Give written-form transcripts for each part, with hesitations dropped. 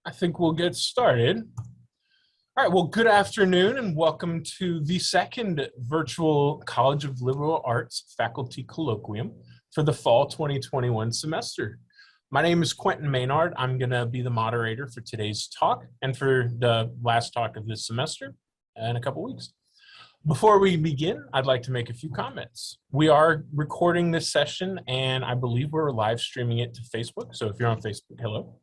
I think we'll get started. All right, well, good afternoon and welcome to the second virtual College of Liberal Arts faculty colloquium for the fall 2021 semester. My name is Quentin Maynard. I'm gonna be the moderator for today's talk and for the last talk of this semester in a couple weeks. Before we begin, I'd like to make a few comments. We are recording this session and I believe we're live streaming it to Facebook. So if you're on Facebook, hello.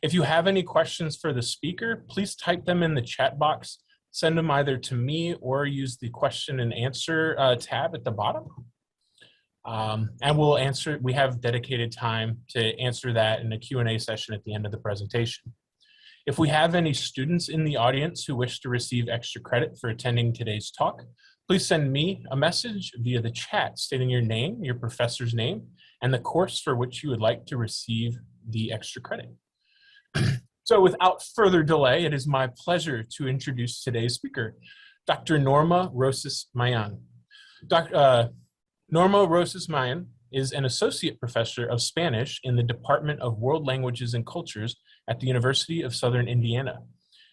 If you have any questions for the speaker, please type them in the chat box, send them either to me or use the question and answer tab at the bottom. And we'll answer, we have dedicated time to answer that in a Q&A session at the end of the presentation. If we have any students in the audience who wish to receive extra credit for attending today's talk, please send me a message via the chat stating your name, your professor's name, and the course for which you would like to receive the extra credit. So without further delay, it is my pleasure to introduce today's speaker, Dr. Norma Rosas Mayén. Norma Rosas Mayén is an associate professor of Spanish in the Department of World Languages and Cultures at the University of Southern Indiana.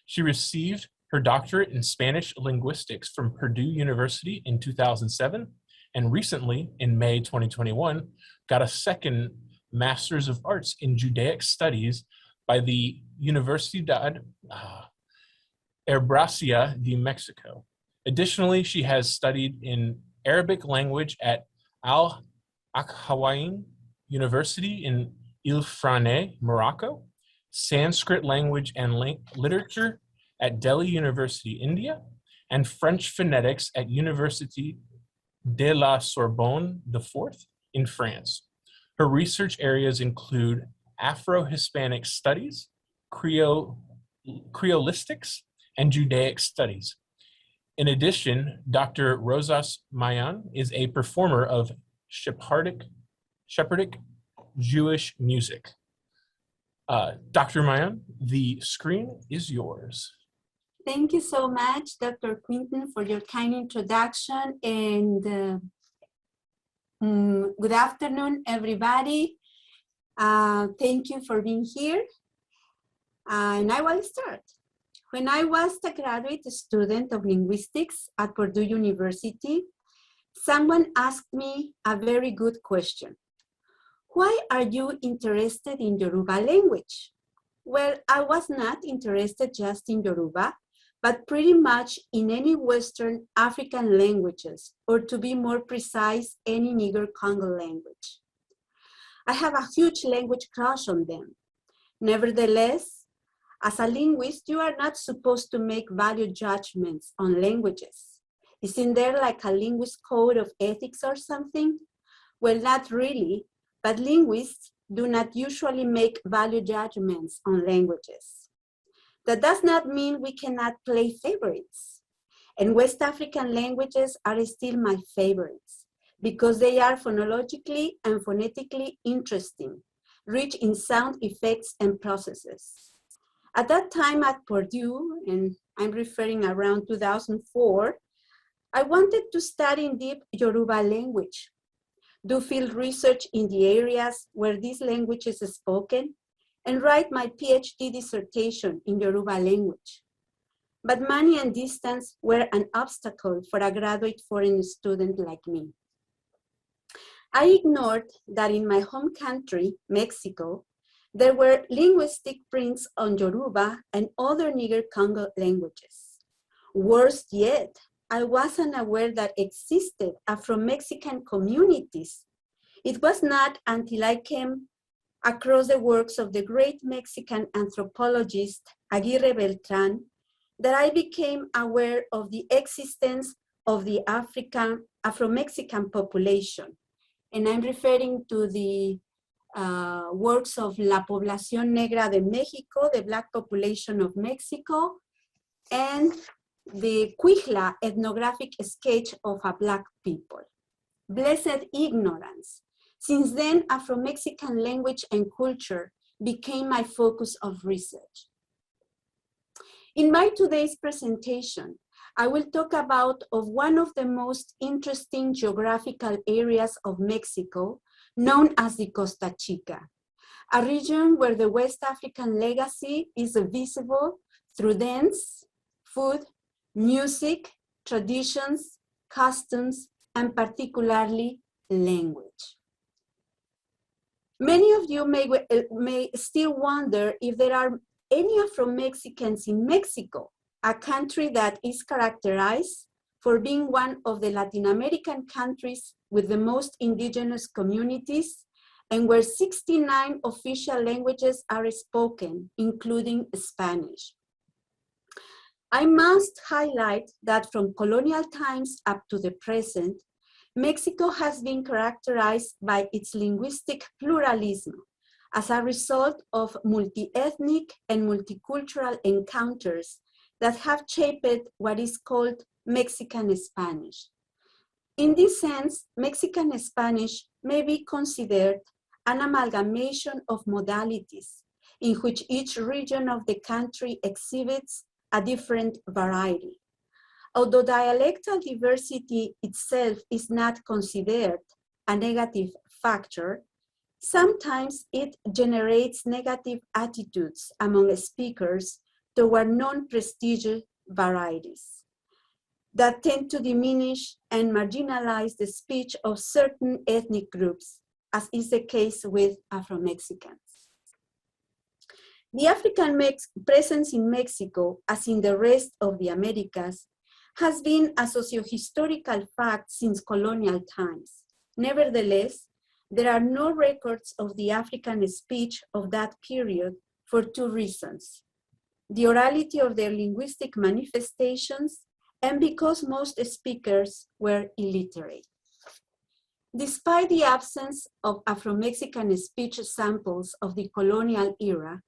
She received her doctorate in Spanish linguistics from Purdue University in 2007, and recently, in May 2021, got a second Master's of Arts in Judaic Studies by the Universidad Hebracia de Mexico. Additionally, she has studied in Arabic language at Al-Akhawain University in Ilfrane, Morocco, Sanskrit language and literature at Delhi University, India, and French phonetics at Université de la Sorbonne IV in France. Her research areas include Afro-Hispanic studies, creolistics, and Judaic studies. In addition, Dr. Rosas Mayén is a performer of Sephardic Jewish music. Dr. Mayén, the screen is yours. Thank you so much, Dr. Quinton, for your kind introduction, and good afternoon, everybody. Thank you for being here. And I will start. When I was a graduate student of linguistics at Purdue University, someone asked me a very good question. Why are you interested in Yoruba language? Well, I was not interested just in Yoruba, but pretty much in any Western African languages, or to be more precise, any Niger-Congo language. I have a huge language crush on them. Nevertheless, as a linguist, you are not supposed to make value judgments on languages. Isn't there like a linguist code of ethics or something? Well, not really, but linguists do not usually make value judgments on languages. That does not mean we cannot play favorites. And West African languages are still my favorites because they are phonologically and phonetically interesting, rich in sound effects and processes. At that time at Purdue, and I'm referring around 2004, I wanted to study in deep Yoruba language, do field research in the areas where this language is spoken, and write my PhD dissertation in Yoruba language. But money and distance were an obstacle for a graduate foreign student like me. I ignored that in my home country, Mexico, there were linguistic prints on Yoruba and other Niger-Congo languages. Worse yet, I wasn't aware that existed Afro-Mexican communities. It was not until I came across the works of the great Mexican anthropologist Aguirre Beltran that I became aware of the existence of the Afro-Mexican population. And I'm referring to the works of La Población Negra de México, the Black population of Mexico, and the Quijla ethnographic sketch of a Black people. Blessed ignorance. Since then, Afro-Mexican language and culture became my focus of research. In my today's presentation, I will talk about one of the most interesting geographical areas of Mexico, known as the Costa Chica, a region where the West African legacy is visible through dance, food, music, traditions, customs, and particularly language. Many of you may still wonder if there are any Afro-Mexicans in Mexico, a country that is characterized for being one of the Latin American countries with the most indigenous communities and where 69 official languages are spoken, including Spanish. I must highlight that from colonial times up to the present, Mexico has been characterized by its linguistic pluralism as a result of multi-ethnic and multicultural encounters that have shaped what is called Mexican Spanish. In this sense, Mexican Spanish may be considered an amalgamation of modalities in which each region of the country exhibits a different variety. Although dialectal diversity itself is not considered a negative factor, sometimes it generates negative attitudes among speakers toward non-prestigious varieties that tend to diminish and marginalize the speech of certain ethnic groups, as is the case with Afro-Mexicans. The African presence in Mexico, as in the rest of the Americas, has been a socio-historical fact since colonial times. Nevertheless, there are no records of the African speech of that period for two reasons: the orality of their linguistic manifestations and because most speakers were illiterate. Despite the absence of Afro-Mexican speech samples of the colonial era,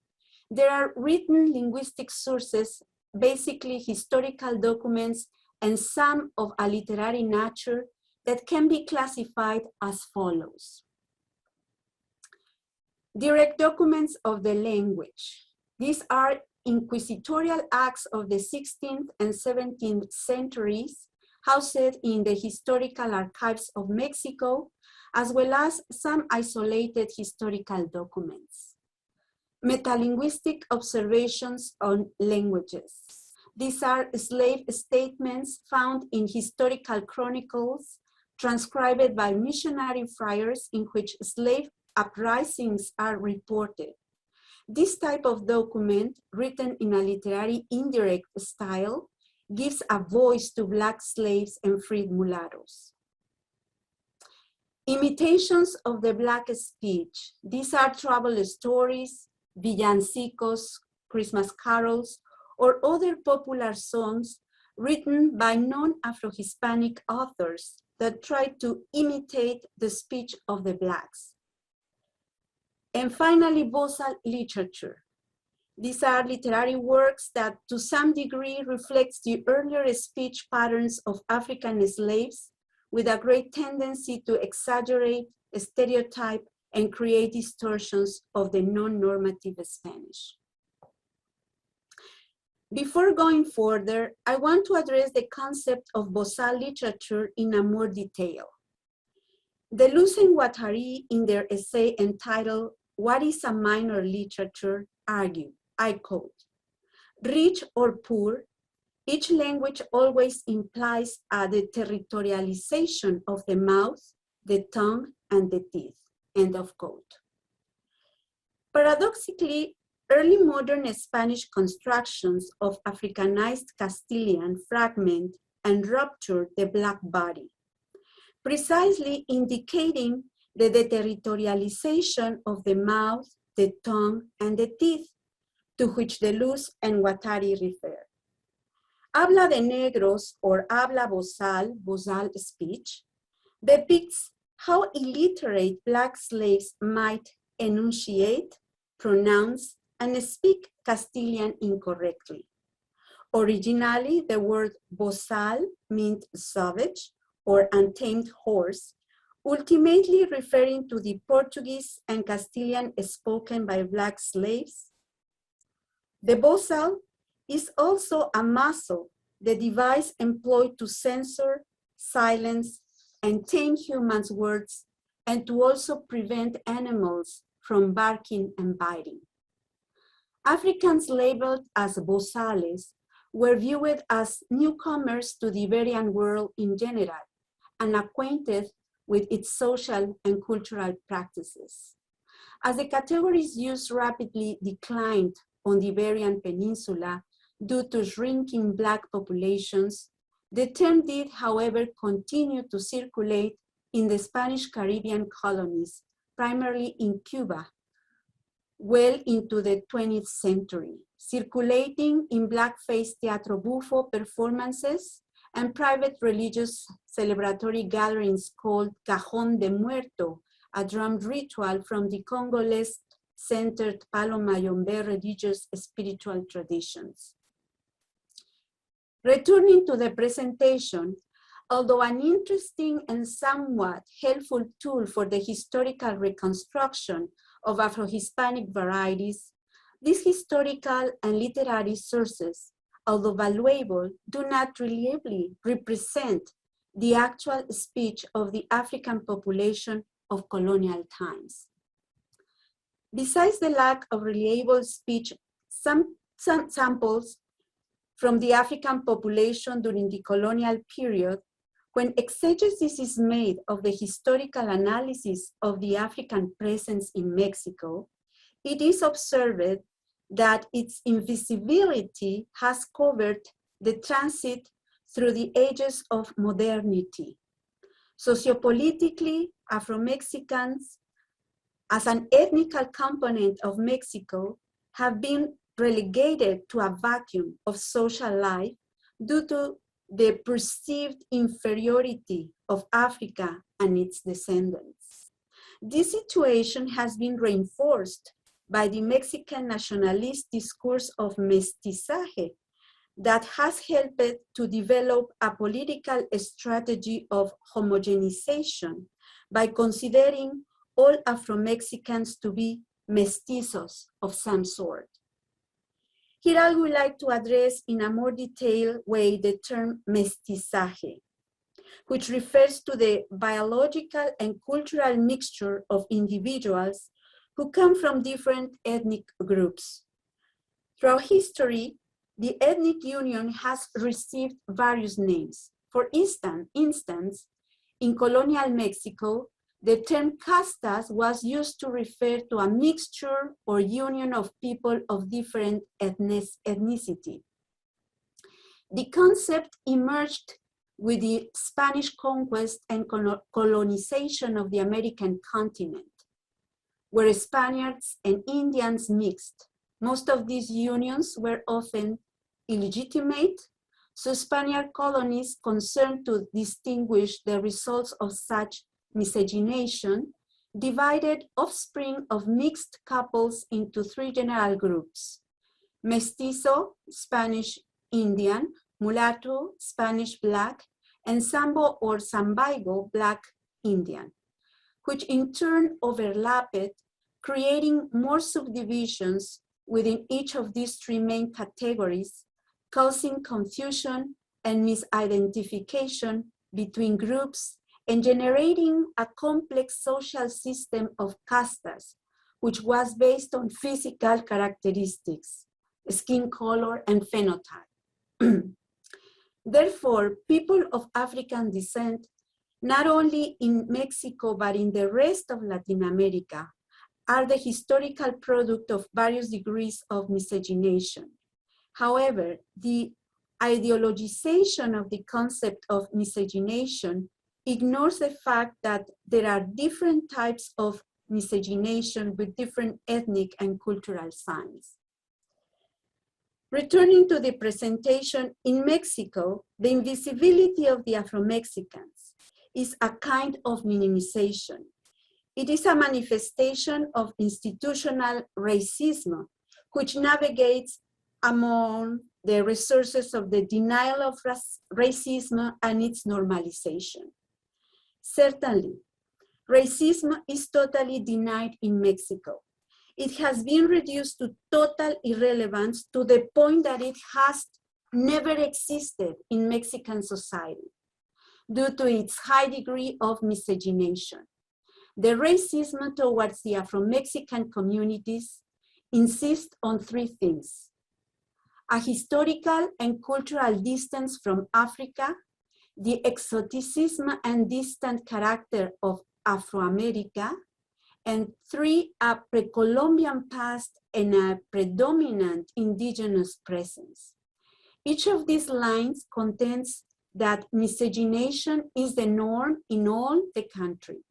there are written linguistic sources, basically historical documents, and some of a literary nature that can be classified as follows. Direct documents of the language. These are inquisitorial acts of the 16th and 17th centuries housed in the historical archives of Mexico, as well as some isolated historical documents. Metalinguistic observations on languages. These are slave statements found in historical chronicles transcribed by missionary friars in which slave uprisings are reported. This type of document, written in a literary indirect style, gives a voice to Black slaves and freed mulattoes. Imitations of the Black speech. These are travel stories, villancicos, Christmas carols, or other popular songs written by non-Afro-Hispanic authors that try to imitate the speech of the Blacks. And finally, bossal literature. These are literary works that to some degree reflects the earlier speech patterns of African slaves with a great tendency to exaggerate, stereotype, and create distortions of the non-normative Spanish. Before going further, I want to address the concept of bossal literature in a more detail. Deleuze and Guattari, in their essay entitled "What is a Minor Literature?" argue, I quote, "Rich or poor, each language always implies a deterritorialization of the mouth, the tongue, and the teeth," end of quote. Paradoxically, early modern Spanish constructions of Africanized Castilian fragment and rupture the Black body, precisely indicating the deterritorialization of the mouth, the tongue, and the teeth, to which Deleuze and Guattari refer. Habla de negros, or habla bossal, bossal speech, depicts how illiterate Black slaves might enunciate, pronounce, and speak Castilian incorrectly. Originally, the word bossal meant savage or untamed horse, ultimately referring to the Portuguese and Castilian spoken by Black slaves. The bossal is also a muzzle, the device employed to censor, silence, and tame humans' words, and to also prevent animals from barking and biting. Africans labeled as bozales were viewed as newcomers to the Iberian world in general, unacquainted with its social and cultural practices. As the category's use rapidly declined on the Iberian Peninsula due to shrinking Black populations, the term did, however, continue to circulate in the Spanish Caribbean colonies, primarily in Cuba, well into the 20th century, circulating in blackface teatro bufo performances and private religious celebratory gatherings called Cajón de Muerto, a drum ritual from the Congolese-centered Palo Mayombe religious spiritual traditions. Returning to the presentation, although an interesting and somewhat helpful tool for the historical reconstruction of Afro-Hispanic varieties, these historical and literary sources, although valuable, do not reliably represent the actual speech of the African population of colonial times. Besides the lack of reliable speech, some samples from the African population during the colonial period, when exegesis is made of the historical analysis of the African presence in Mexico, it is observed that its invisibility has covered the transit through the ages of modernity. Sociopolitically, Afro-Mexicans, as an ethnical component of Mexico, have been relegated to a vacuum of social life due to the perceived inferiority of Africa and its descendants. This situation has been reinforced by the Mexican nationalist discourse of mestizaje that has helped to develop a political strategy of homogenization by considering all Afro-Mexicans to be mestizos of some sort. Here I would like to address in a more detailed way the term mestizaje, which refers to the biological and cultural mixture of individuals who come from different ethnic groups. Throughout history, the ethnic union has received various names. For instance, in colonial Mexico, the term castas was used to refer to a mixture or union of people of different ethnicity. The concept emerged with the Spanish conquest and colonization of the American continent, where Spaniards and Indians mixed. Most of these unions were often illegitimate, so Spaniard colonies concerned to distinguish the results of such miscegenation divided offspring of mixed couples into three general groups: mestizo, Spanish Indian, mulatto, Spanish Black, and Sambo or Sambigo, Black Indian, which in turn overlapped, creating more subdivisions within each of these three main categories, causing confusion and misidentification between groups and generating a complex social system of castas, which was based on physical characteristics, skin color, and phenotype. Therefore, people of African descent, not only in Mexico, but in the rest of Latin America, are the historical product of various degrees of miscegenation. However, the ideologization of the concept of miscegenation ignores the fact that there are different types of miscegenation with different ethnic and cultural signs. Returning to the presentation, in Mexico, the invisibility of the Afro-Mexicans is a kind of minimization. It is a manifestation of institutional racism, which navigates among the resources of the denial of racism and its normalization. Certainly, racism is totally denied in Mexico. It has been reduced to total irrelevance to the point that it has never existed in Mexican society due to its high degree of miscegenation. The racism towards the Afro-Mexican communities insists on three things: a historical and cultural distance from Africa, the exoticism and distant character of Afro-America, and three, a pre-Columbian past and a predominant indigenous presence. Each of these lines contends that miscegenation is the norm in all the country.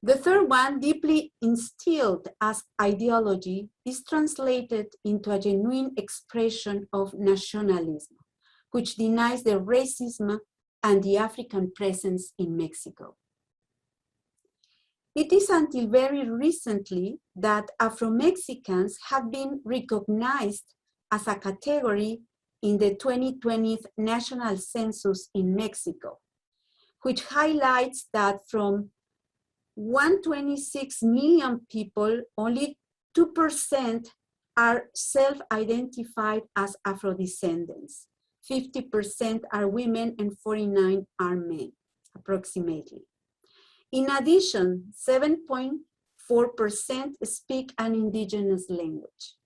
The third one, deeply instilled as ideology, is translated into a genuine expression of nationalism, which denies the racism and the African presence in Mexico. It is until very recently that Afro-Mexicans have been recognized as a category in the 2020 National Census in Mexico, which highlights that from 126 million people, only 2% are self-identified as Afro-descendants. 50% are women and 49% are men, approximately. In addition, 7.4% speak an indigenous language.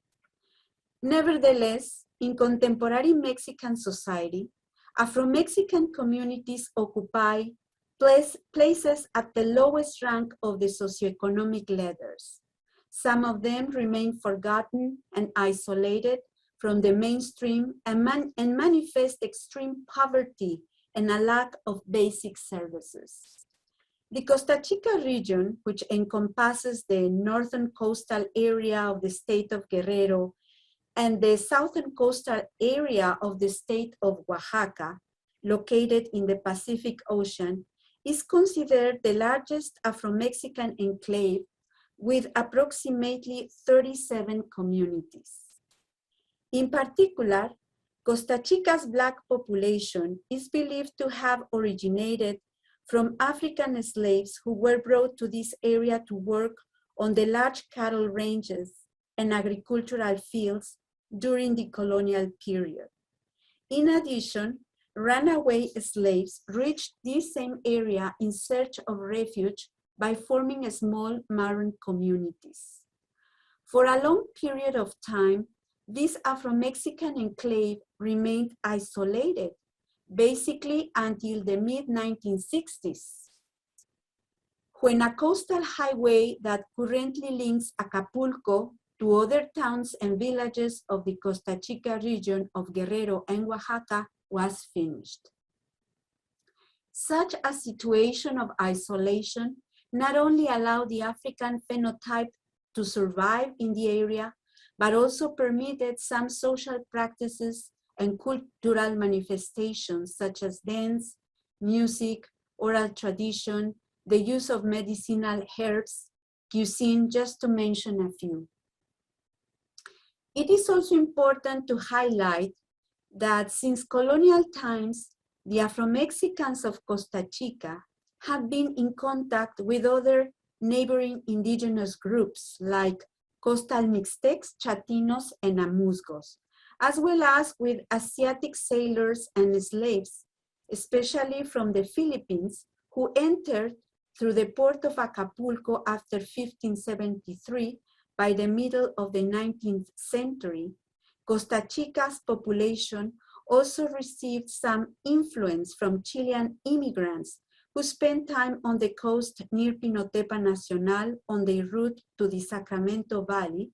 Nevertheless, in contemporary Mexican society, Afro-Mexican communities occupy places at the lowest rank of the socioeconomic ladders. Some of them remain forgotten and isolated from the mainstream and manifest extreme poverty and a lack of basic services. The Costa Chica region, which encompasses the northern coastal area of the state of Guerrero and the southern coastal area of the state of Oaxaca, located in the Pacific Ocean, is considered the largest Afro-Mexican enclave with approximately 37 communities. In particular, Costa Chica's Black population is believed to have originated from African slaves who were brought to this area to work on the large cattle ranges and agricultural fields during the colonial period. In addition, runaway slaves reached this same area in search of refuge by forming small Maroon communities. For a long period of time, this Afro-Mexican enclave remained isolated, basically until the mid-1960s, when a coastal highway that currently links Acapulco to other towns and villages of the Costa Chica region of Guerrero and Oaxaca was finished. Such a situation of isolation not only allowed the African phenotype to survive in the area, but also permitted some social practices and cultural manifestations such as dance, music, oral tradition, the use of medicinal herbs, cuisine, just to mention a few. It is also important to highlight that since colonial times, the Afro-Mexicans of Costa Chica have been in contact with other neighboring indigenous groups like coastal Mixtecs, Chatinos, and Amuzgos, as well as with Asiatic sailors and slaves, especially from the Philippines, who entered through the port of Acapulco after 1573. By the middle of the 19th century, Costa Chica's population also received some influence from Chilean immigrants who spent time on the coast near Pinotepa Nacional on their route to the Sacramento Valley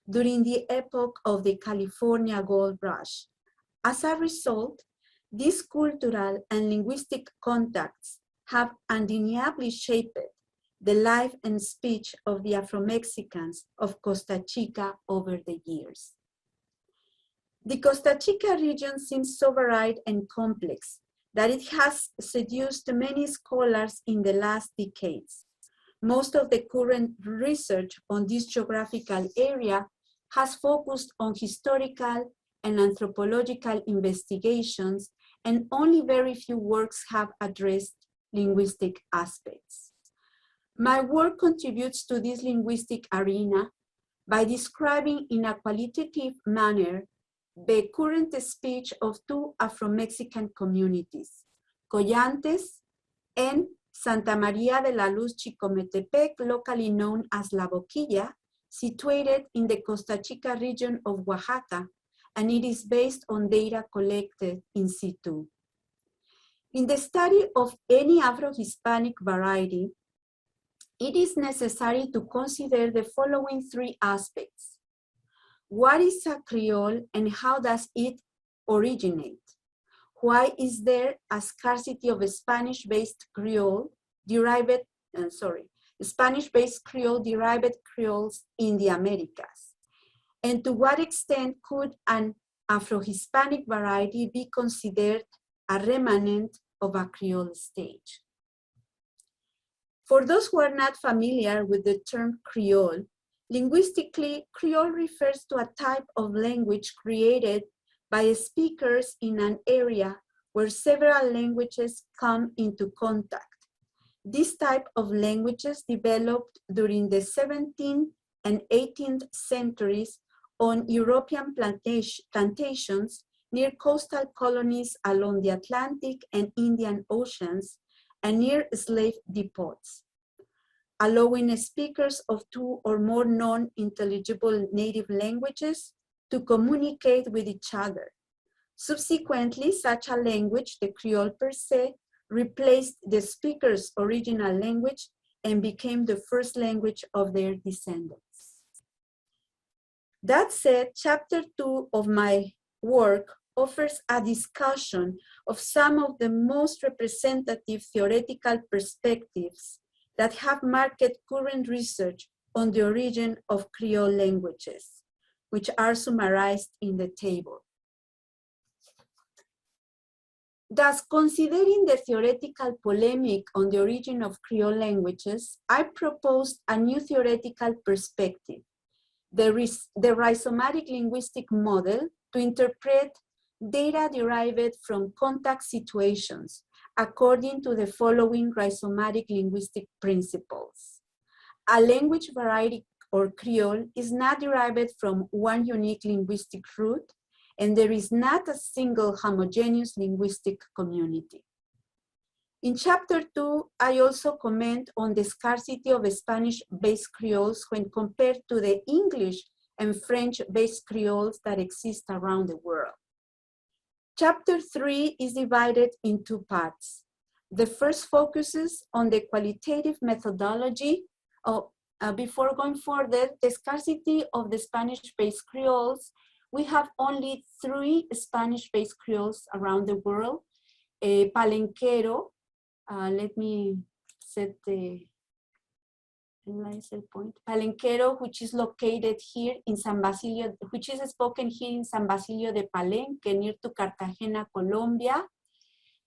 during the epoch of the California Gold Rush. As a result, these cultural and linguistic contacts have undeniably shaped the life and speech of the Afro-Mexicans of Costa Chica over the years. The Costa Chica region seems so varied and complex that it has seduced many scholars in the last decades. Most of the current research on this geographical area has focused on historical and anthropological investigations, and only very few works have addressed linguistic aspects. My work contributes to this linguistic arena by describing in a qualitative manner the current speech of two Afro-Mexican communities, Collantes and Santa Maria de la Luz Chicometepec, locally known as La Boquilla, situated in the Costa Chica region of Oaxaca, and it is based on data collected in situ. In the study of any Afro-Hispanic variety, it is necessary to consider the following three aspects. What is a creole and how does it originate? Why is there a scarcity of Spanish-based creole derived, Spanish-based creole derived creoles in the Americas? And to what extent could an Afro-Hispanic variety be considered a remnant of a creole stage? For those who are not familiar with the term creole, linguistically, creole refers to a type of language created by speakers in an area where several languages come into contact. This type of languages developed during the 17th and 18th centuries on European plantations near coastal colonies along the Atlantic and Indian Oceans and near slave depots, allowing speakers of two or more non-intelligible native languages to communicate with each other. Subsequently, such a language, the Creole per se, replaced the speaker's original language and became the first language of their descendants. That said, chapter 2 of my work offers a discussion of some of the most representative theoretical perspectives that have marked current research on the origin of Creole languages, which are summarized in the table. Thus, considering the theoretical polemic on the origin of Creole languages, I proposed a new theoretical perspective, the Rhizomatic Linguistic Model, to interpret data derived from contact situations according to the following rhizomatic linguistic principles. A language variety or Creole is not derived from one unique linguistic root, and there is not a single homogeneous linguistic community. In chapter 2, I also comment on the scarcity of Spanish-based Creoles when compared to the English and French-based Creoles that exist around the world. Chapter 3 is divided in two parts. The first focuses on the qualitative methodology of, before going further, the scarcity of the Spanish-based Creoles. We have only 3 Spanish-based Creoles around the world. Palenquero, let me set the point. Palenquero, which is located here in San Basilio, which is spoken here in San Basilio de Palenque, near to Cartagena, Colombia.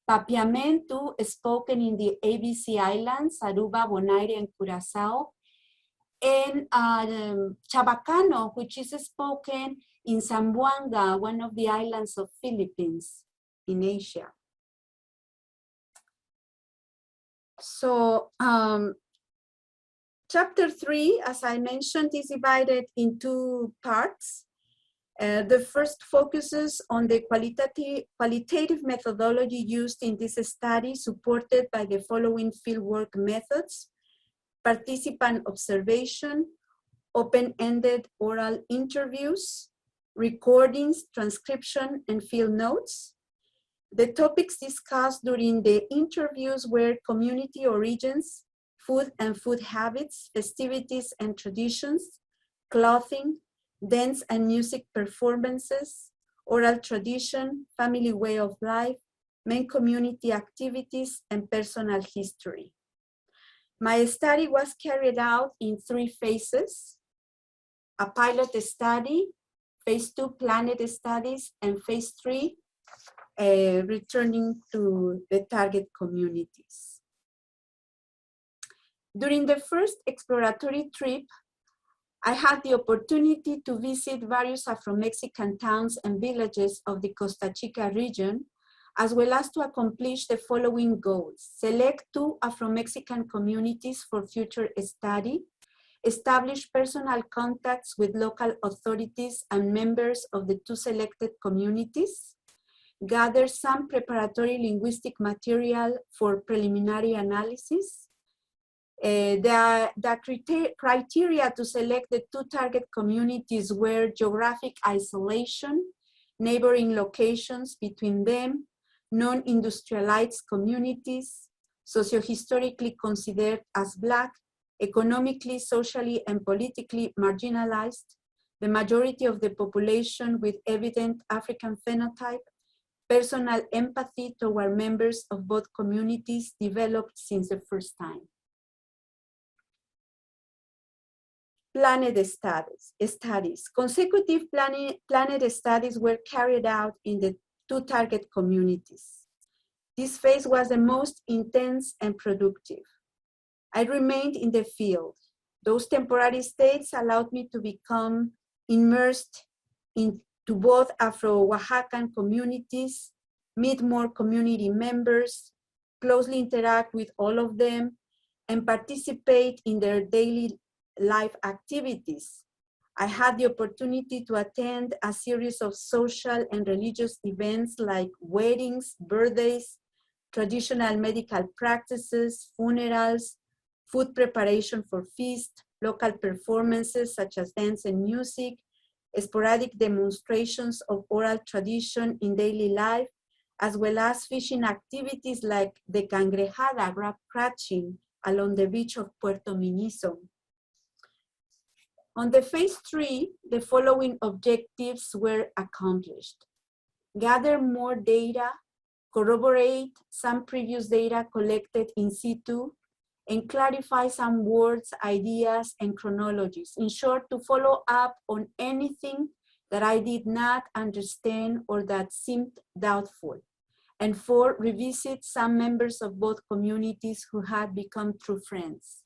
Papiamentu, spoken in the ABC Islands, Aruba, Bonaire, and Curacao. And Chabacano, which is spoken in Zamboanga, one of the islands of Philippines in Asia. So chapter 3, as I mentioned, is divided in two parts. The first focuses on the qualitative methodology used in this study, supported by the following fieldwork methods: participant observation, open-ended oral interviews, recordings, transcription, and field notes. The topics discussed during the interviews were community origins, food and food habits, festivities and traditions, clothing, dance and music performances, oral tradition, family way of life, main community activities, and personal history. My study was carried out in 3 phases: a pilot study, phase 2 planned studies, and phase 3 returning to the target communities. During the first exploratory trip, I had the opportunity to visit various Afro-Mexican towns and villages of the Costa Chica region, as well as to accomplish the following goals: select 2 Afro-Mexican communities for future study, establish personal contacts with local authorities and members of the 2 selected communities, gather some preparatory linguistic material for preliminary analysis. The criteria to select the two target communities were geographic isolation, neighboring locations between them, non-industrialized communities, sociohistorically considered as Black, economically, socially, and politically marginalized, the majority of the population with evident African phenotype, personal empathy toward members of both communities developed since the first time. Planned studies. Consecutive planned studies were carried out in the two target communities. This phase was the most intense and productive. I remained in the field. Those temporary stays allowed me to become immersed into both Afro-Oaxacan communities, meet more community members, closely interact with all of them, and participate in their daily life activities. I had the opportunity to attend a series of social and religious events like weddings, birthdays, traditional medical practices, funerals, food preparation for feasts, local performances such as dance and music, sporadic demonstrations of oral tradition in daily life, as well as fishing activities like the cangrejada, crab catching, along the beach of Puerto Miniso. On the phase 3, the following objectives were accomplished. Gather more data, corroborate some previous data collected in situ, and clarify some words, ideas, and chronologies. In short, to follow up on anything that I did not understand or that seemed doubtful. And 4, revisit some members of both communities who had become true friends.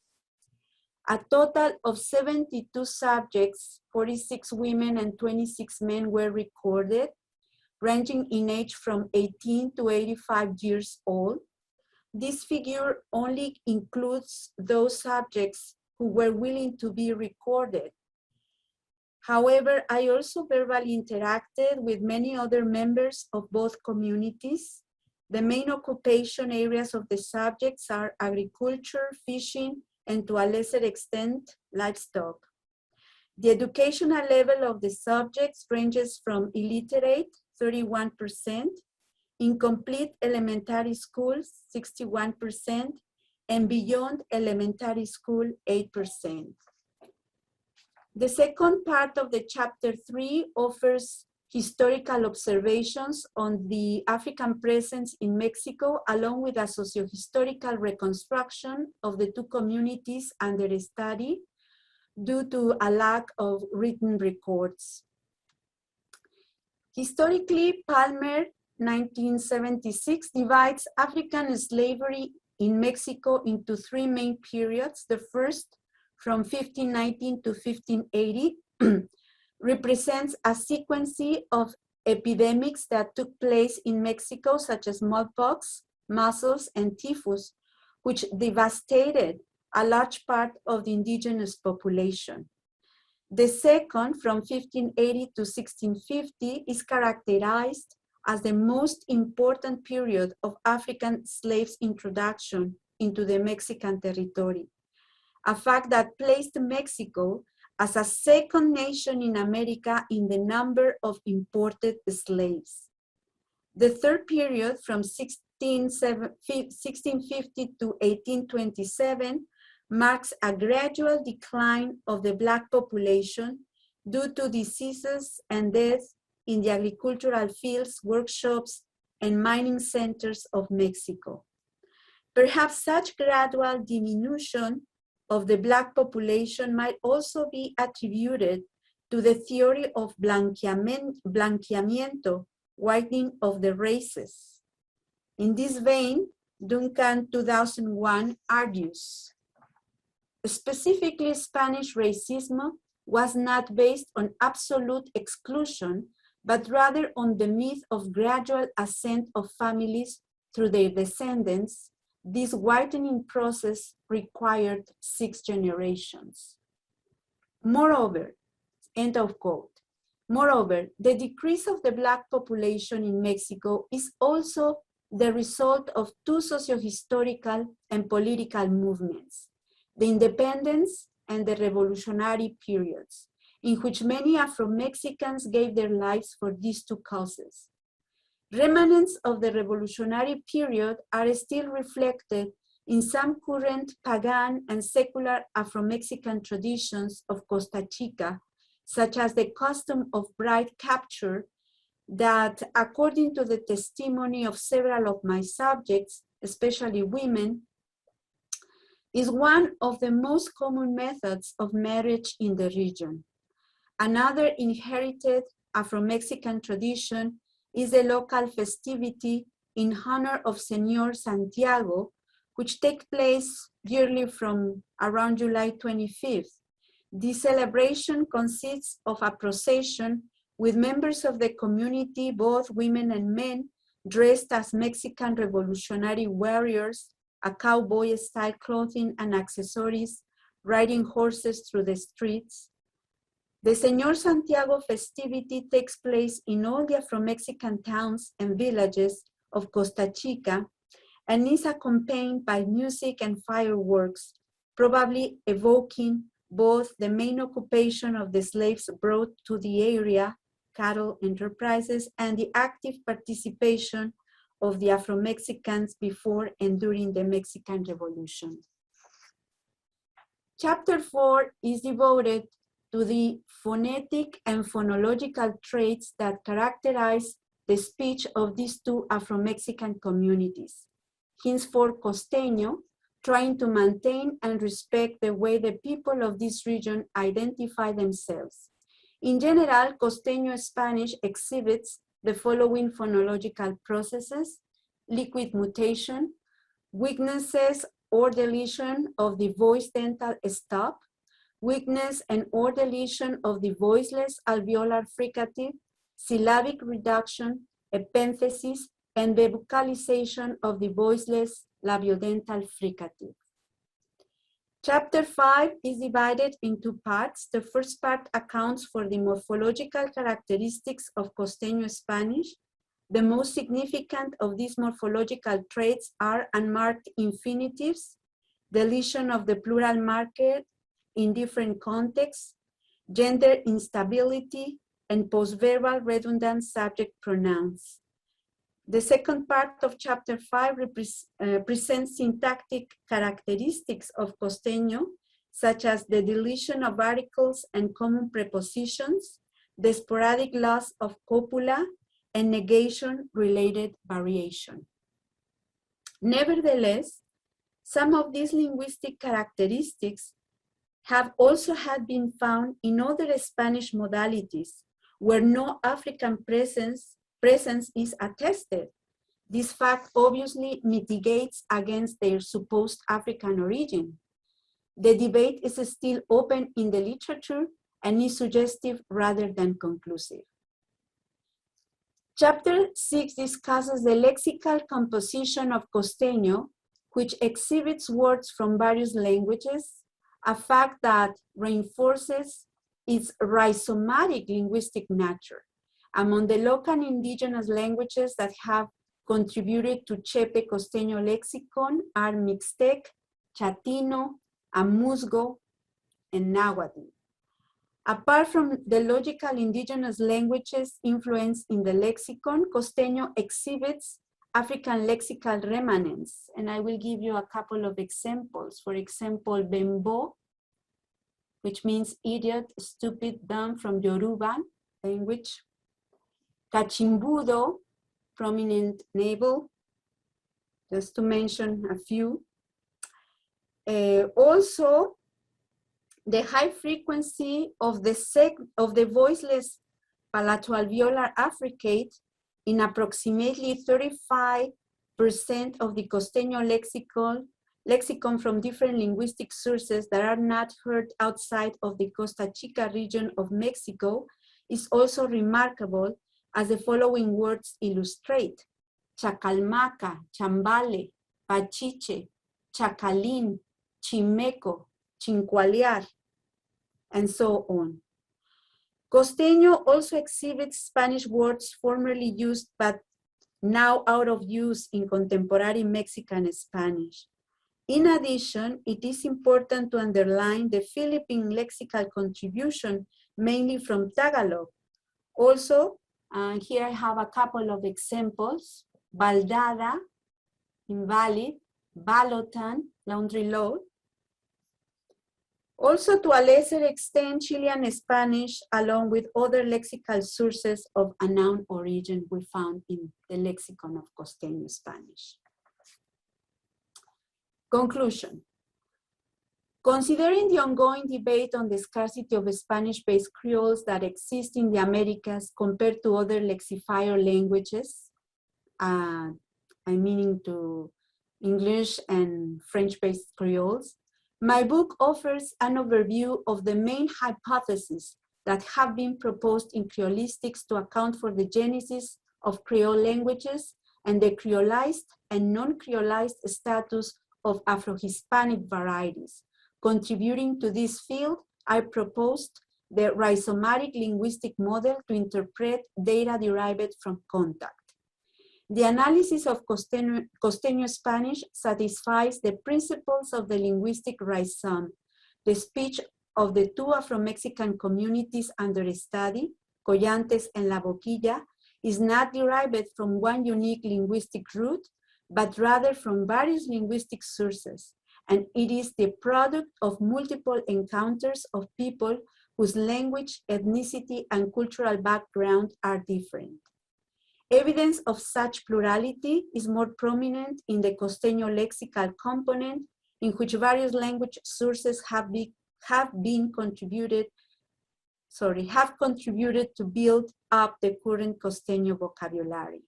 A total of 72 subjects, 46 women and 26 men were recorded, ranging in age from 18 to 85 years old. This figure only includes those subjects who were willing to be recorded. However, I also verbally interacted with many other members of both communities. The main occupation areas of the subjects are agriculture, fishing, and to a lesser extent, livestock. The educational level of the subjects ranges from illiterate, 31%, incomplete elementary school, 61%, and beyond elementary school, 8%. The second part of the chapter 3 offers historical observations on the African presence in Mexico, along with a sociohistorical reconstruction of the two communities under study due to a lack of written records. Historically, Palmer, 1976, divides African slavery in Mexico into 3 main periods. The first, from 1519 to 1580, represents a sequence of epidemics that took place in Mexico, such as smallpox, measles, and typhus, which devastated a large part of the indigenous population. The second, from 1580 to 1650, is characterized as the most important period of African slaves' introduction into the Mexican territory, a fact that placed Mexico as a second nation in America in the number of imported slaves. The third period, from 1650 to 1827, marks a gradual decline of the Black population due to diseases and deaths in the agricultural fields, workshops, and mining centers of Mexico. Perhaps such gradual diminution of the Black population might also be attributed to the theory of blanqueamiento, whitening of the races. In this vein, Duncan 2001 argues, specifically Spanish racism was not based on absolute exclusion, but rather on the myth of gradual ascent of families through their descendants. This whitening process required 6 generations. Moreover, end of quote, Moreover, the decrease of the Black population in Mexico is also the result of two socio-historical and political movements, the independence and the revolutionary periods, in which many Afro-Mexicans gave their lives for these two causes. Remnants of the revolutionary period are still reflected in some current pagan and secular Afro-Mexican traditions of Costa Chica, such as the custom of bride capture that, according to the testimony of several of my subjects, especially women, is one of the most common methods of marriage in the region. Another inherited Afro-Mexican tradition is a local festivity in honor of Señor Santiago, which takes place yearly from around July 25th. This celebration consists of a procession with members of the community, both women and men, dressed as Mexican revolutionary warriors, a cowboy-style clothing and accessories, riding horses through the streets. The Señor Santiago festivity takes place in all the Afro-Mexican towns and villages of Costa Chica and is accompanied by music and fireworks, probably evoking both the main occupation of the slaves brought to the area, cattle enterprises, and the active participation of the Afro-Mexicans before and during the Mexican Revolution. Chapter 4 is devoted to the phonetic and phonological traits that characterize the speech of these two Afro-Mexican communities. Henceforth, Costeño, trying to maintain and respect the way the people of this region identify themselves. In general, Costeño Spanish exhibits the following phonological processes: liquid mutation, weaknesses or deletion of the voice dental stop, weakness and or deletion of the voiceless alveolar fricative, syllabic reduction, epenthesis, and the vocalization of the voiceless labiodental fricative. Chapter 5 is divided in two parts. The first part accounts for the morphological characteristics of Costeño Spanish. The most significant of these morphological traits are unmarked infinitives, deletion of the plural marker in different contexts, gender instability, and postverbal redundant subject pronouns. The second part of chapter 5 presents syntactic characteristics of Costeño, such as the deletion of articles and common prepositions, the sporadic loss of copula, and negation-related variation. Nevertheless, some of these linguistic characteristics have also been found in other Spanish modalities where no African presence is attested. This fact obviously mitigates against their supposed African origin. The debate is still open in the literature and is suggestive rather than conclusive. Chapter 6 discusses the lexical composition of Costeño, which exhibits words from various languages, a fact that reinforces its rhizomatic linguistic nature. Among the local indigenous languages that have contributed to Chepe Costeño lexicon are Mixtec, Chatino, Amuzgo, and Nahuatl. Apart from the logical indigenous languages influence in the lexicon, Costeño exhibits African lexical remnants, and I will give you a couple of examples. For example, Bembo, which means idiot, stupid, dumb, from Yoruba language. Cachimbudo, prominent navel, just to mention a few. Also, the high frequency of the voiceless palatoalveolar affricate in approximately 35% of the Costeño lexicon from different linguistic sources that are not heard outside of the Costa Chica region of Mexico is also remarkable, as the following words illustrate: chacalmaca, chambale, pachiche, chacalín, chimeco, chincualear, and so on. Costeño also exhibits Spanish words formerly used but now out of use in contemporary Mexican Spanish. In addition, it is important to underline the Philippine lexical contribution, mainly from Tagalog. Also, here I have a couple of examples: baldada, invalid, balotan, laundry load. Also, to a lesser extent, Chilean Spanish, along with other lexical sources of unknown origin we found in the lexicon of Costeño Spanish. Conclusion. Considering the ongoing debate on the scarcity of Spanish-based creoles that exist in the Americas compared to other lexifier languages, I'm meaning to English and French-based creoles, my book offers an overview of the main hypotheses that have been proposed in creolistics to account for the genesis of Creole languages and the creolized and non-creolized status of Afro-Hispanic varieties. Contributing to this field, I proposed the Rhizomatic Linguistic Model to interpret data derived from contact. The analysis of Costeño Spanish satisfies the principles of the linguistic rhizome. The speech of the two Afro-Mexican communities under study, Collantes and La Boquilla, is not derived from one unique linguistic root, but rather from various linguistic sources, and it is the product of multiple encounters of people whose language, ethnicity, and cultural background are different. Evidence of such plurality is more prominent in the Costeño lexical component, in which various language sources have contributed to build up the current Costeño vocabulary.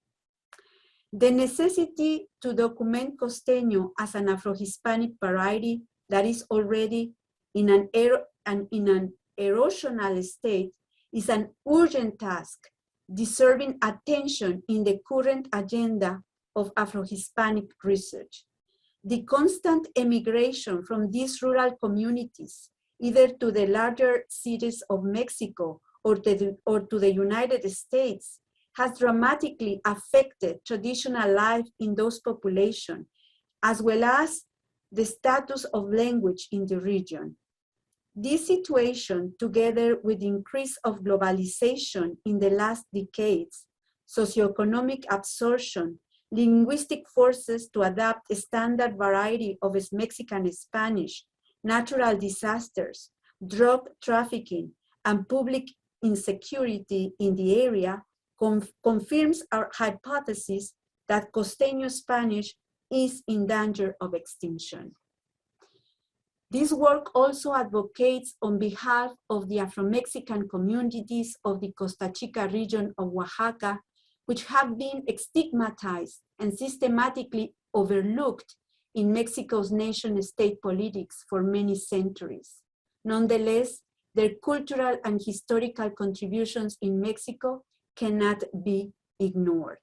The necessity to document Costeño as an Afro-Hispanic variety that is already in an erosional state is an urgent task, deserving attention in the current agenda of Afro-Hispanic research. The constant emigration from these rural communities, either to the larger cities of Mexico or to the United States, has dramatically affected traditional life in those populations, as well as the status of language in the region. This situation, together with the increase of globalization in the last decades, socioeconomic absorption, linguistic forces to adapt a standard variety of Mexican Spanish, natural disasters, drug trafficking, and public insecurity in the area, confirms our hypothesis that Costeño Spanish is in danger of extinction. This work also advocates on behalf of the Afro-Mexican communities of the Costa Chica region of Oaxaca, which have been stigmatized and systematically overlooked in Mexico's nation-state politics for many centuries. Nonetheless, their cultural and historical contributions in Mexico cannot be ignored.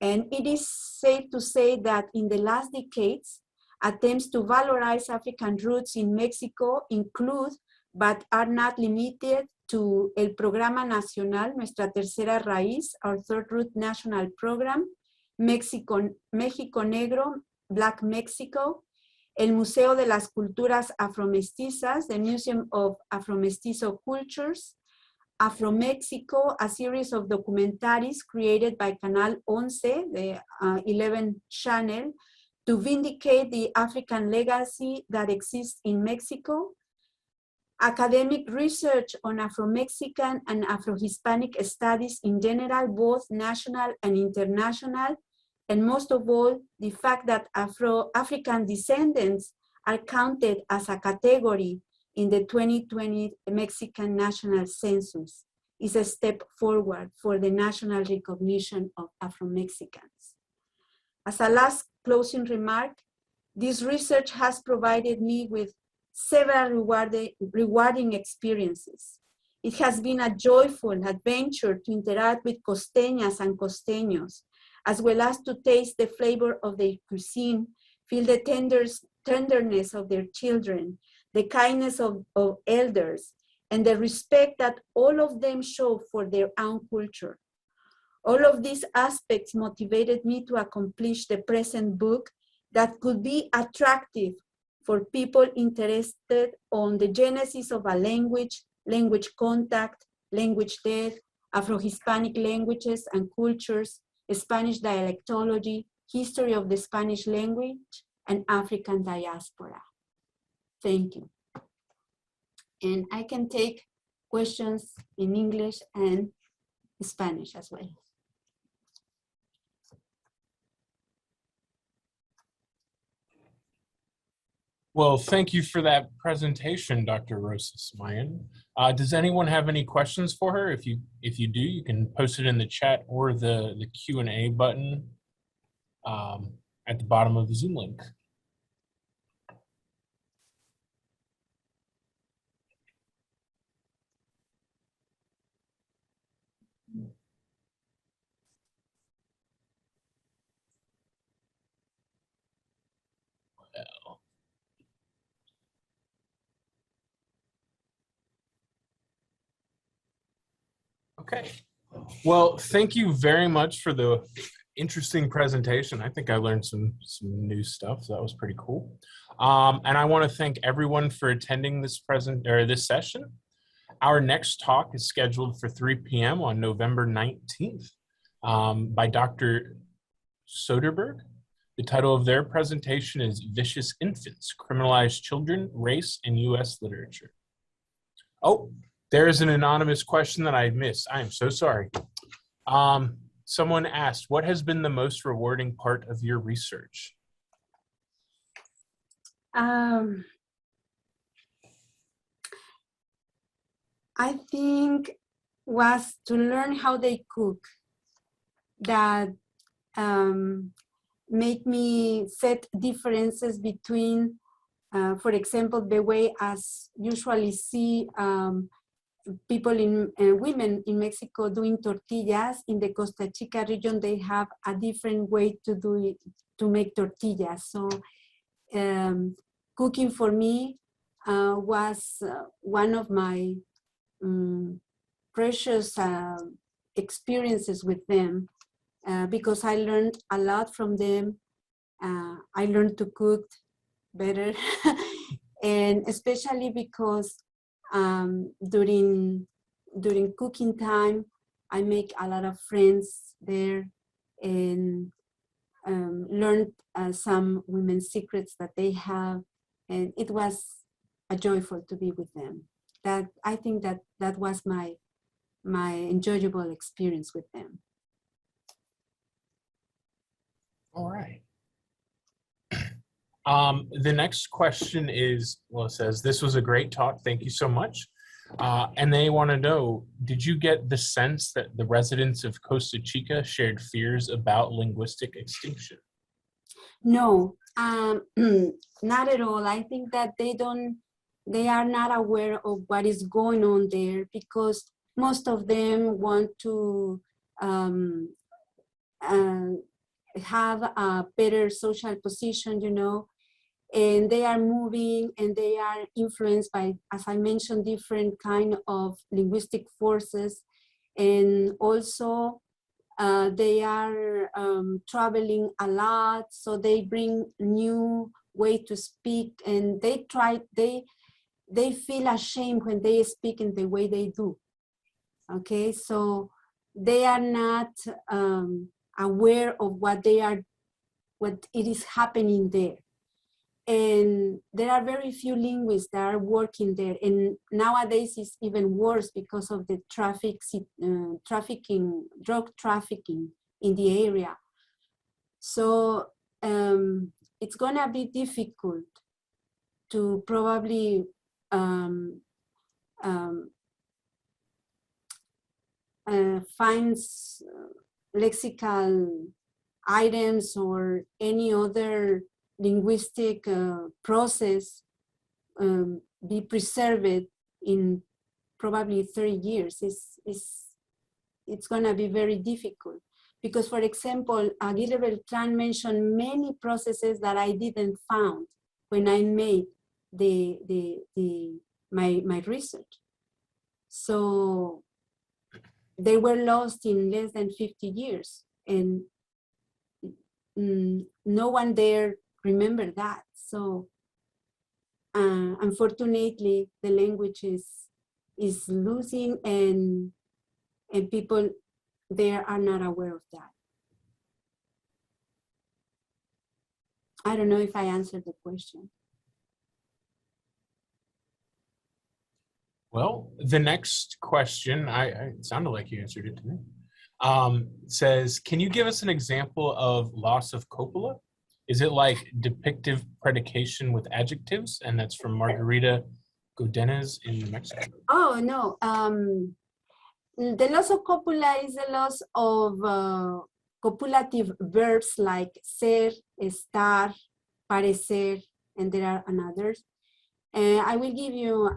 And it is safe to say that in the last decades, attempts to valorize African roots in Mexico include, but are not limited to, El Programa Nacional, Nuestra Tercera Raíz, our third root national program, México Negro, Black Mexico, el Museo de las Culturas Afro-Mestizas, the Museum of Afro-Mestizo Cultures, Afro-Mexico, a series of documentaries created by Canal 11, the 11th channel, to vindicate the African legacy that exists in Mexico, academic research on Afro-Mexican and Afro-Hispanic studies in general, both national and international, and most of all, the fact that Afro-African descendants are counted as a category in the 2020 Mexican National Census is a step forward for the national recognition of Afro-Mexicans. As a last closing remark, this research has provided me with several rewarding experiences. It has been a joyful adventure to interact with costeñas and costeños, as well as to taste the flavor of their cuisine, feel the tenderness of their children, the kindness of elders, and the respect that all of them show for their own culture. All of these aspects motivated me to accomplish the present book that could be attractive for people interested on the genesis of a language, language contact, language death, Afro-Hispanic languages and cultures, Spanish dialectology, history of the Spanish language, and African diaspora. Thank you. And I can take questions in English and Spanish as well. Well, thank you for that presentation, Dr. Rosas, Mayén. Does anyone have any questions for her? If you do, you can post it in the chat or the Q&A button at the bottom of the Zoom link. Well. Okay. Well, thank you very much for the interesting presentation. I think I learned some new stuff. So that was pretty cool. And I want to thank everyone for attending this session. Our next talk is scheduled for 3 p.m. on November 19th by Dr. Soderberg. The title of their presentation is Vicious Infants, Criminalized Children, Race, and U.S. Literature. Oh, there is an anonymous question that I missed. I am so sorry. Someone asked, what has been the most rewarding part of your research? I think was to learn how they cook. That make me set differences between, for example, the way as usually see people women in Mexico doing tortillas. In the Costa Chica region, they have a different way to do it, to make tortillas. So cooking for me was one of my precious experiences with them because I learned a lot from them. I learned to cook better and especially because during cooking time, I make a lot of friends there and learned some women's secrets that they have, and it was a joyful to be with them. That I think that was my enjoyable experience with them. All right. The next question is, well, it says, this was a great talk. Thank you so much. And they want to know, did you get the sense that the residents of Costa Chica shared fears about linguistic extinction? No, not at all. I think that they are not aware of what is going on there because most of them want to have a better social position, you know, and they are moving and they are influenced by, as I mentioned, different kind of linguistic forces. And also they are traveling a lot, so they bring new way to speak, and they feel ashamed when they speak in the way they do. Okay, so they are not aware of what it is happening there. And there are very few linguists that are working there. And nowadays it's even worse because of the drug trafficking in the area. So it's gonna be difficult to probably find lexical items or any other linguistic process be preserved in probably 30 years. It's going to be very difficult because, for example, Aguirre Beltran mentioned many processes that I didn't found when I made my research. So they were lost in less than 50 years, and no one there remembered that. So unfortunately, the language is losing, and people there are not aware of that. I don't know if I answered the question. Well, the next question, it sounded like you answered it to me, says, can you give us an example of loss of copula? Is it like depictive predication with adjectives? And that's from Margarita Godinez in New Mexico. Oh, no. The loss of copula is the loss of copulative verbs like ser, estar, parecer, and there are others. I will give you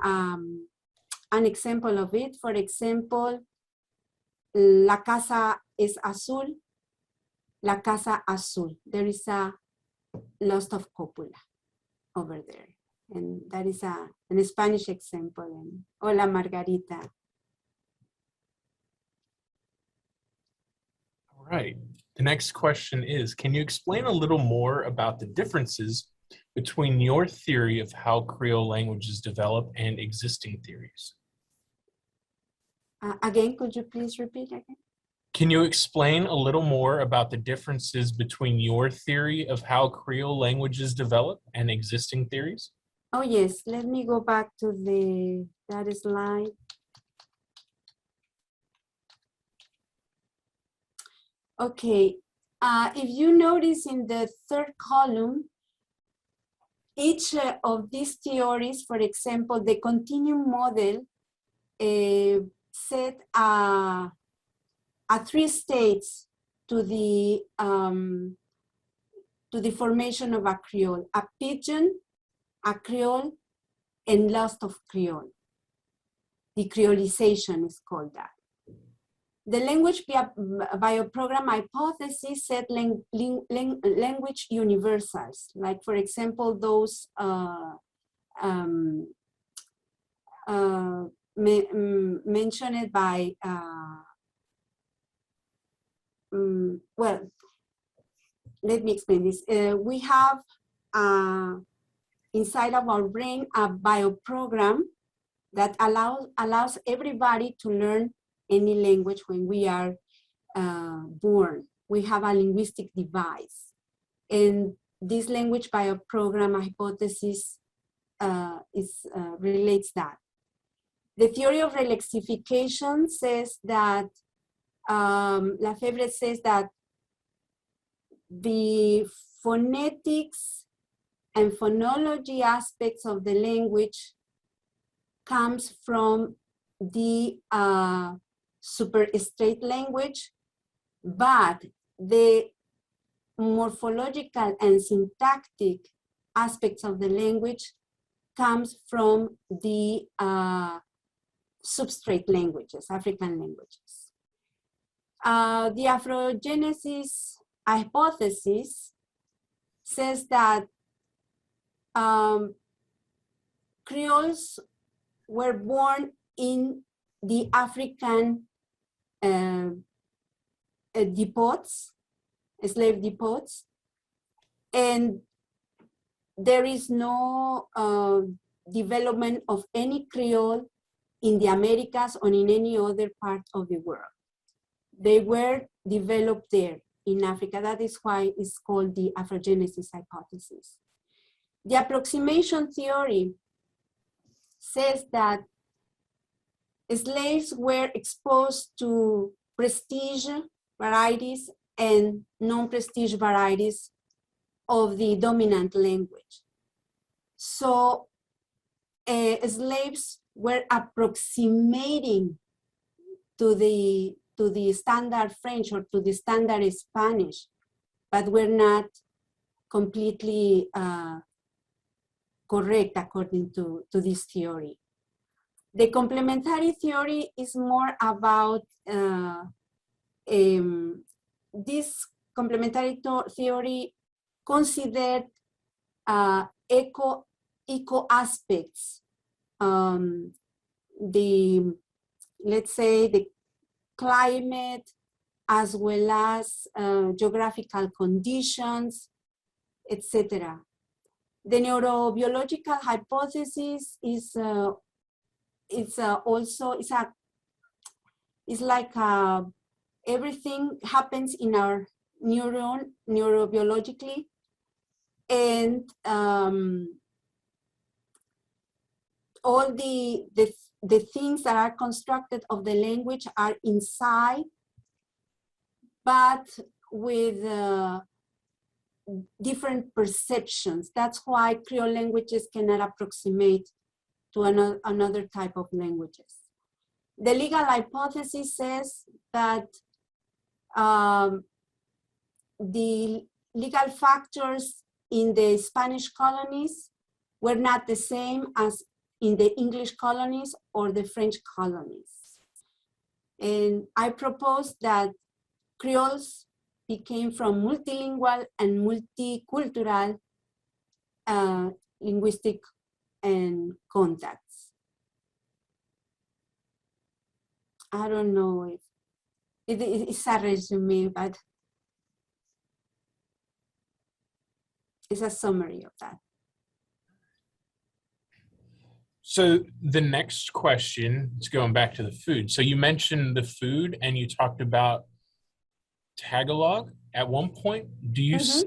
an example of it. For example, la casa es azul, la casa azul. There is a loss of copula over there. And that is an Spanish example. And hola, Margarita. All right. The next question is, can you explain a little more about the differences between your theory of how Creole languages develop and existing theories? Again, could you please repeat again? Can you explain a little more about the differences between your theory of how Creole languages develop and existing theories? Oh, yes. Let me go back to that slide. Okay. If you notice in the third column, each of these theories, for example, the continuum model set a 3 states to the formation of a Creole: a pidgin, a Creole, and loss of Creole. Decreolization is called that. The language bioprogram hypothesis set language universals, like, for example, those mentioned by, well, let me explain this. We have inside of our brain a bioprogram that allows everybody to learn any language when we are born. We have a linguistic device. And this language bioprogram hypothesis relates that. The theory of relexification says that, Lafebvre says that the phonetics and phonology aspects of the language comes from the super straight language, but the morphological and syntactic aspects of the language comes from the substrate languages, African languages. The Afrogenesis hypothesis says that Creoles were born in the African depots, slave depots, and there is no development of any Creole in the Americas or in any other part of the world. They were developed there in Africa. That is why it's called the Afrogenesis hypothesis. The approximation theory says that slaves were exposed to prestige varieties and non-prestige varieties of the dominant language. So slaves were approximating to the standard French or to the standard Spanish, but were not completely correct according to this theory. The complementary theory is more about this complementary theory considered eco aspects, the let's say, the climate, as well as geographical conditions, etc. The neurobiological hypothesis is like everything happens in our neuron neurobiologically, and all the things that are constructed of the language are inside, but with different perceptions. That's why Creole languages cannot approximate to another type of languages. The legal hypothesis says that the legal factors in the Spanish colonies were not the same as in the English colonies or the French colonies. And I propose that Creoles became from multilingual and multicultural linguistic and contacts. I don't know if it's a resume, but it's a summary of that. So the next question is going back to the food. So you mentioned the food and you talked about Tagalog at one point. Do you see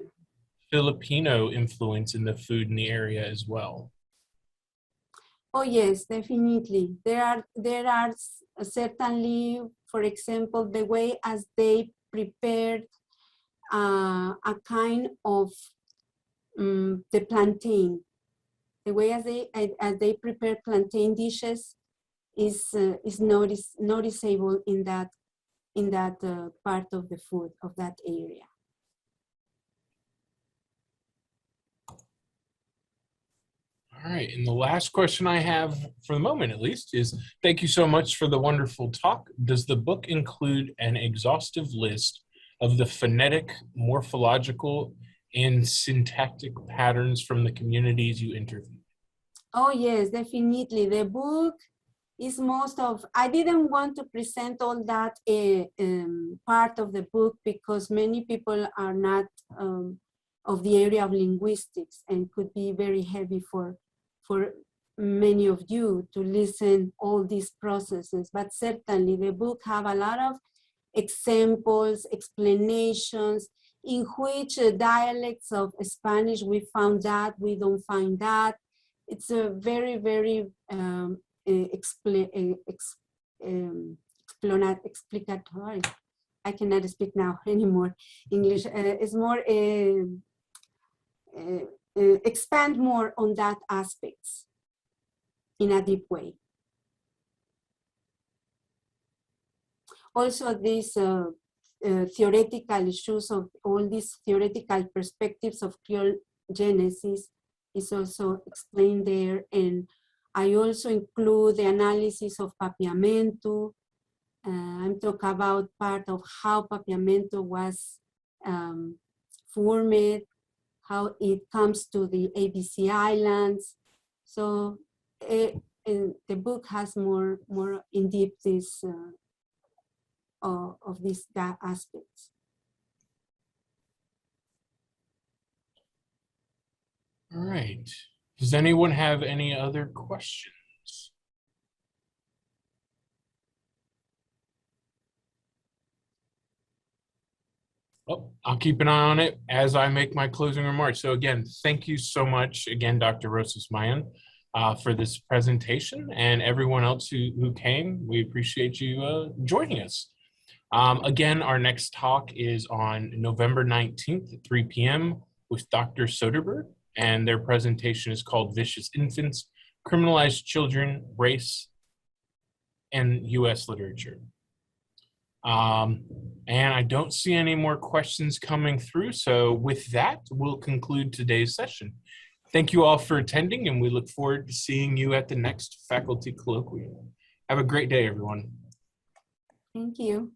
Filipino influence in the food in the area as well? Oh yes, definitely. There are certainly, for example, the way as they prepared a kind of the plantain. The way as they prepare plantain dishes is noticeable in that part of the food of that area. All right, and the last question I have for the moment, at least, is thank you so much for the wonderful talk. Does the book include an exhaustive list of the phonetic, morphological, and syntactic patterns from the communities you interviewed? Oh yes, definitely. The book is most of, I didn't want to present all that part of the book because many people are not of the area of linguistics and could be very heavy for many of you to listen all these processes. But certainly the book have a lot of examples, explanations, in which dialects of Spanish we found that, we don't find that. It's a very, very explicatory. I cannot speak now anymore English. It's more expand more on that aspects in a deep way. Also, these theoretical issues of all these theoretical perspectives of Creole genesis is also explained there, and I also include the analysis of papiamento. I'm talking about part of how papiamento was formed, how it comes to the ABC Islands. So the book has more in depth this of these aspects. All right. Does anyone have any other questions? Well, I'll keep an eye on it as I make my closing remarks. So again, thank you so much again, Dr. Rosas Mayén, for this presentation, and everyone else who came. We appreciate you joining us. Again, our next talk is on November 19th at 3 p.m. with Dr. Soderberg, and their presentation is called Vicious Infants, Criminalized Children, Race, and U.S. Literature. And I don't see any more questions coming through. So with that, we'll conclude today's session. Thank you all for attending, and we look forward to seeing you at the next faculty colloquium. Have a great day, everyone. Thank you.